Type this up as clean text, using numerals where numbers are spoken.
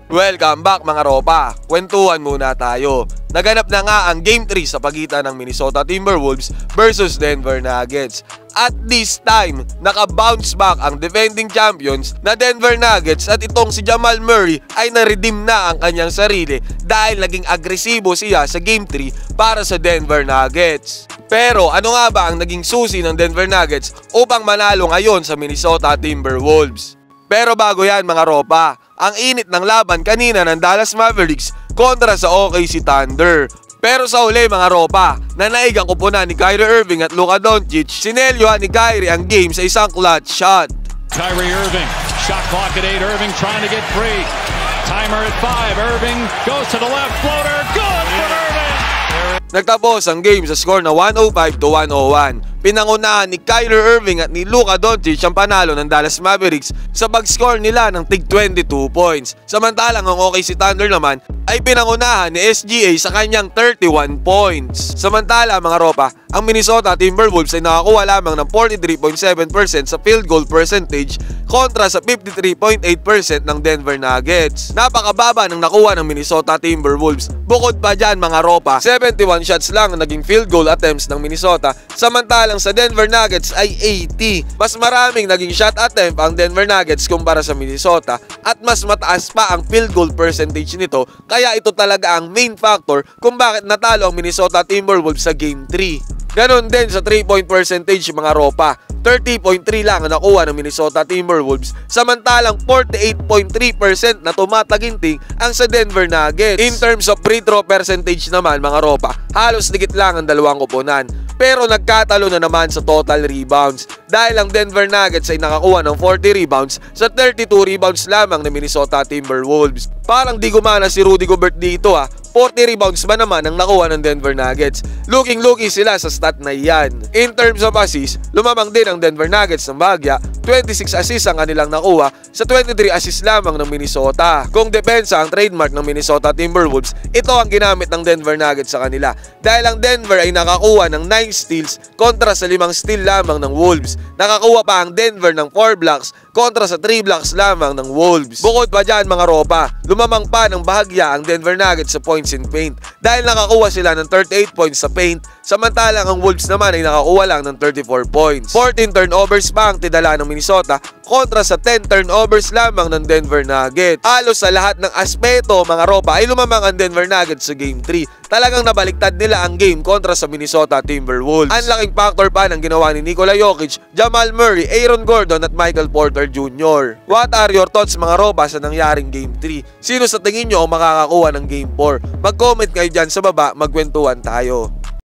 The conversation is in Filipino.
Welcome back mga ropa. Kwentuhan muna tayo. Naganap na nga ang Game 3 sa pagitan ng Minnesota Timberwolves versus Denver Nuggets. At this time, naka-bounce back ang defending champions na Denver Nuggets at itong si Jamal Murray ay na-redeem na ang kanyang sarili dahil naging agresibo siya sa Game 3 para sa Denver Nuggets. Pero ano nga ba ang naging susi ng Denver Nuggets upang manalo ngayon sa Minnesota Timberwolves? Pero bago yan mga ropa, ang init ng laban kanina ng Dallas Mavericks kontra sa OKC Thunder. Pero sa uli mga ropa, nanaig ang kupunan ni Kyrie Irving at Luka Doncic, sinelyohan ni Kyrie ang game sa isang clutch shot. Kyrie Irving, shot clock at 8, Irving trying to get free. Timer at 5, Irving goes to the left, floater, good for Irving! Nagtapos ang game sa score na 105-101. Pinangunahan ni Kyrie Irving at ni Luka Doncic ang panalo ng Dallas Mavericks sa pag-score nila ng tig 22 points. Samantalang ang OKC Thunder naman ay pinangunahan ni SGA sa kanyang 31 points. Samantala mga ropa, ang Minnesota Timberwolves ay nakakuha lamang ng 43.7% sa field goal percentage kontra sa 53.8% ng Denver Nuggets. Napakababa ng nakuha ng Minnesota Timberwolves. Bukod pa dyan mga ropa, 71 shots lang ang naging field goal attempts ng Minnesota, samantalang sa Denver Nuggets ay 80. Mas maraming naging shot attempt ang Denver Nuggets kumpara sa Minnesota at mas mataas pa ang field goal percentage nito, kaya ito talaga ang main factor kung bakit natalo ang Minnesota Timberwolves sa Game 3. Ganon din sa 3-point percentage mga ropa. 30.3 lang ang nakuha ng Minnesota Timberwolves, samantalang 48.3% na tumataginting ang sa Denver Nuggets. In terms of free throw percentage naman mga ropa, halos dikit lang ang dalawang koponan. Pero nagkatalo na naman sa total rebounds dahil ang Denver Nuggets ay nakakuha ng 40 rebounds sa 32 rebounds lamang ng Minnesota Timberwolves. Parang di gumana si Rudy Gobert dito 40 rebounds ba naman ang nakuha ng Denver Nuggets. Looking-looky sila sa stat na yan. In terms of assists, lumamang din ang Denver Nuggets ng bahagya. 26 assists ang kanilang nakuha sa 23 assists lamang ng Minnesota. Kung depensa ang trademark ng Minnesota Timberwolves, ito ang ginamit ng Denver Nuggets sa kanila. Dahil ang Denver ay nakakuha ng 9 steals kontra sa 5 steal lamang ng Wolves. Nakakuha pa ang Denver ng 4 blocks kontra sa 3 blocks lamang ng Wolves. Bukod pa dyan mga ropa, lumamang pa ng bahagya ang Denver Nuggets sa points in paint dahil nakakuha sila ng 38 points sa paint, samantalang ang Wolves naman ay nakakuha lang ng 34 points. 14 turnovers pa ang tidala ng Minnesota kontra sa 10 turnovers lamang ng Denver Nuggets. Halos sa lahat ng aspeto mga ropa ay lumamang ang Denver Nuggets sa Game 3. Talagang nabaliktad nila ang game kontra sa Minnesota Timberwolves. Ang laking factor pa ng ginawa ni Nikola Jokic, Jamal Murray, Aaron Gordon at Michael Porter Jr. What are your thoughts mga ropa sa nangyaring Game 3? Sino sa tingin nyo ang makakakuha ng Game 4? Mag-comment kayo dyan sa baba, magkwentuhan tayo.